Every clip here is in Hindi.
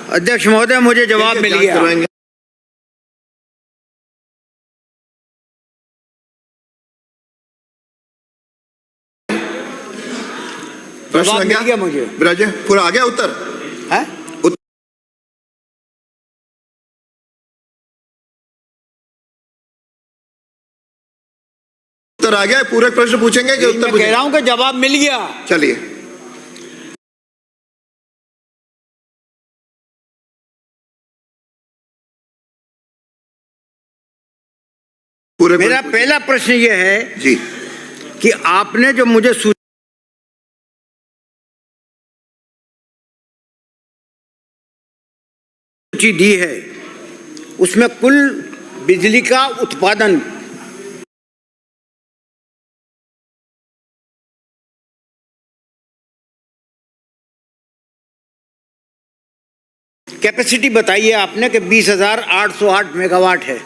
अध्यक्ष महोदय, मुझे जवाब मिल गया। प्रश्न मिल गया मुझे। विराजे पूरा आ गया उत्तर है? उत्तर आ गया। पूरे प्रश्न पूछेंगे कि उत्तर कह रहा हूं कि जवाब मिल गया। चलिए, पूरे मेरा पहला प्रश्न यह है जी कि आपने जो मुझे सूची दी है उसमें कुल बिजली का उत्पादन कैपेसिटी बताइए आपने कि 20,808 मेगावाट है।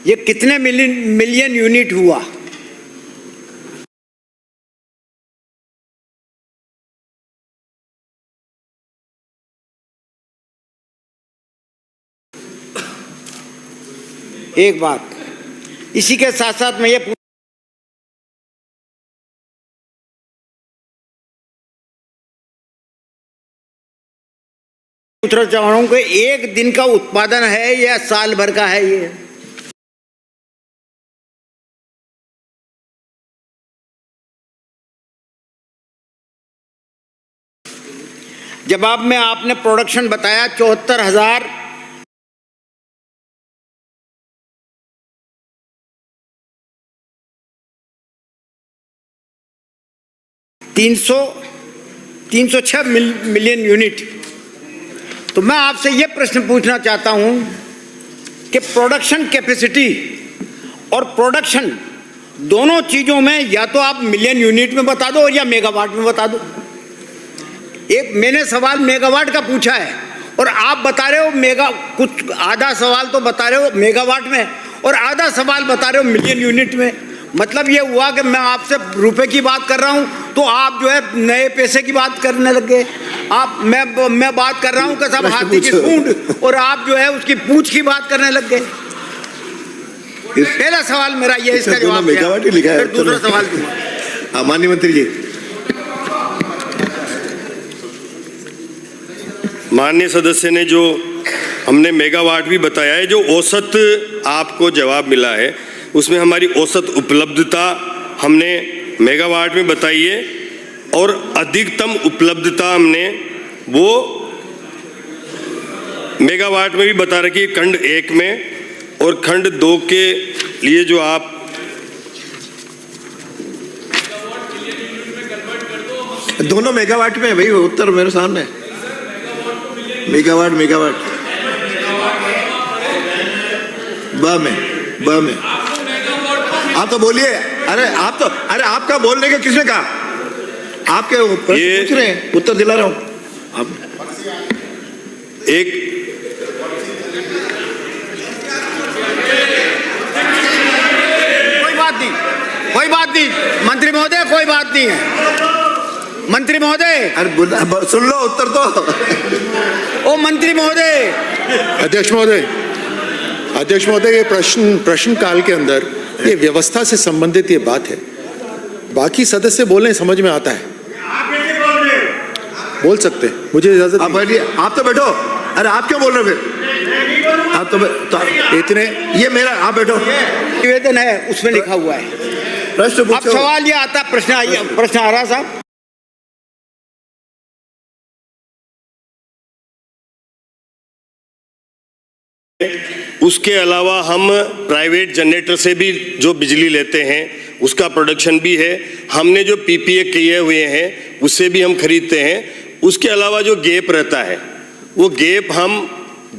ये कितने मिलियन यूनिट हुआ? एक बात, इसी के साथ साथ मैं ये पूछना चाह रहा हूं कि एक दिन का उत्पादन है या साल भर का है? जवाब में आपने प्रोडक्शन बताया 74,000 306 मिलियन यूनिट। तो मैं आपसे यह प्रश्न पूछना चाहता हूं कि प्रोडक्शन कैपेसिटी और प्रोडक्शन दोनों चीजों में या तो आप मिलियन यूनिट में बता दो या मेगावाट में बता दो। एक मैंने सवाल मेगावाट का पूछा है और आप बता रहे हो कुछ आधा सवाल तो बता रहे हो मेगावाट में और आधा सवाल बता रहे हो मिलियन यूनिट में। मतलब ये हुआ कि मैं आपसे रुपए की बात कर रहा हूं तो आप जो है नए पैसे की बात करने लगे। आप मैं बात कर रहा हूं कि सब हाथी की सूंड और आप जो है उसकी पूंछ की बात करने लग गए। पहला सवाल मेरा ये, इसका जवाब मेगावाट ही लिखा है। फिर दूसरा सवाल दूंगा। माननीय मंत्री जी। माननीय सदस्य ने जो हमने मेगावाट भी बताया है, जो औसत आपको जवाब मिला है उसमें हमारी औसत उपलब्धता हमने मेगावाट में बताई है और अधिकतम उपलब्धता हमने वो मेगावाट में भी बता रखी है खंड 1 में। और खंड 2 के लिए जो आप दोनों मेगावाट में है भाई, उत्तर मेरे सामने। मेगावाट ब में आप तो बोलिए। अरे आपका बोलने का किसने कहा? आपके प्रश्न पूछ रहे हैं, उत्तर दिला रहा हूं। आप एक कोई बात नहीं मंत्री महोदय, कोई बात नहीं है मंत्री महोदय। अरे सुन लो उत्तर तो। ओ मंत्री महोदय। अध्यक्ष महोदय, ये प्रश्न काल के अंदर ये व्यवस्था से संबंधित ये बात है। बाकी सदस्य बोलने समझ में आता है, बोल सकते हैं, मुझे इजाजत। आप तो बैठो। अरे आप क्यों बोल रहे हो फिर? आप तो इतने ये मेरा, आप बैठो। निवेदन है उसमें लिखा हुआ है। प्रश्न अब सवाल ये आता, प्रश्न आ रहा साहब। उसके अलावा हम प्राइवेट जनरेटर से भी जो बिजली लेते हैं उसका प्रोडक्शन भी है। हमने जो पीपीए किए हुए हैं उससे भी हम खरीदते हैं। उसके अलावा जो गैप रहता है वो गैप हम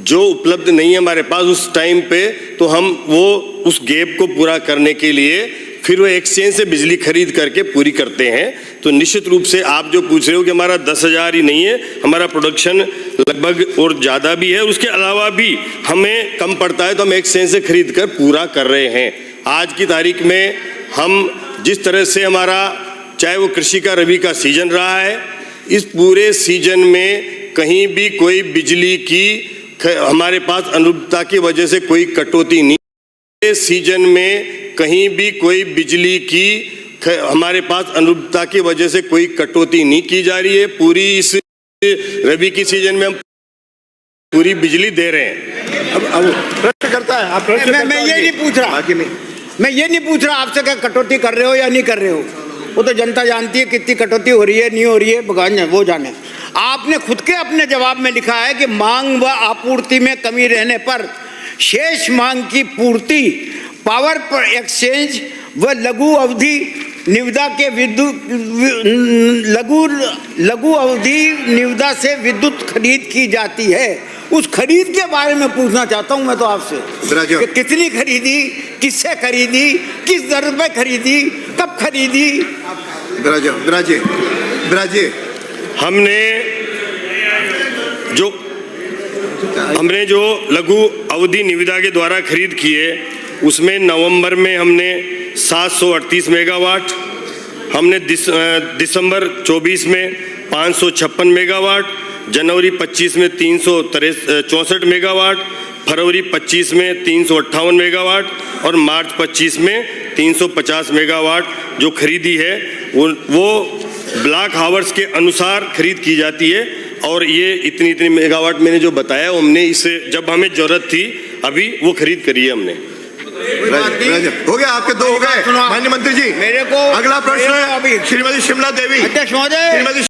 जो उपलब्ध नहीं है हमारे पास उस टाइम पे, तो हम वो उस गैप को पूरा करने के लिए फिर वो एक्सचेंज से बिजली खरीद करके पूरी करते हैं। तो निश्चित रूप से आप जो पूछ रहे हो कि हमारा 10,000 ही नहीं है, हमारा प्रोडक्शन लगभग और ज़्यादा भी है, उसके अलावा भी हमें कम पड़ता है तो हम एक्सचेंज से खरीद कर पूरा कर रहे हैं। आज की तारीख में हम जिस तरह से हमारा चाहे वो कृषि का रबी का सीजन रहा है, इस पूरे सीजन में कहीं भी कोई बिजली की हमारे पास अनुरूपता की वजह से कोई कटौती नहीं, इस सीजन में कहीं भी कोई बिजली की हमारे पास अनुरूपता की वजह से कोई कटौती नहीं की जा रही है। पूरी इस रबी की सीजन में हम पूरी बिजली दे रहे हैं। अब प्रश्न करता है, आप प्रश्न करता मैं ये है, नहीं पूछ रहा, बाकी नहीं। मैं ये नहीं पूछ रहा आपसे क्या कटौती कर रहे हो या नहीं कर रहे हो, वो तो जनता जानती है कितनी कटौती हो रही है नहीं हो रही है, भगवान वो जाने। आपने खुद के अपने जवाब में लिखा है कि मांग व आपूर्ति में कमी रहने पर शेष मांग की पूर्ति पावर पर एक्सचेंज व लघु अवधि निविदा के लघु अवधि निविदा से विद्युत खरीद की जाती है। उस खरीद के बारे में पूछना चाहता हूं मैं तो आपसे कि कितनी खरीदी, किससे खरीदी, किस दर पे खरीदी, कब खरीदी। विराजे हमने जो लघु अवधि निविदा के द्वारा खरीद की है, उसमें नवंबर में हमने 738 मेगावाट, हमने दिसंबर 24 में 556 मेगावाट, जनवरी 25 में 364 मेगावाट, फरवरी 25 में 358 मेगावाट और मार्च 25 में 350 मेगावाट जो खरीदी है वो ब्लॉक हावर्स के अनुसार खरीद की जाती है। और ये इतनी मेगावाट मैंने जो बताया, हमने इसे जब हमें जरूरत थी अभी वो खरीद करी है हमने। हो गया, आपके दो हो गए। माननीय मंत्री जी, मेरे को अगला प्रश्न अभी श्रीमती शिमला देवी। अध्यक्ष महोदय।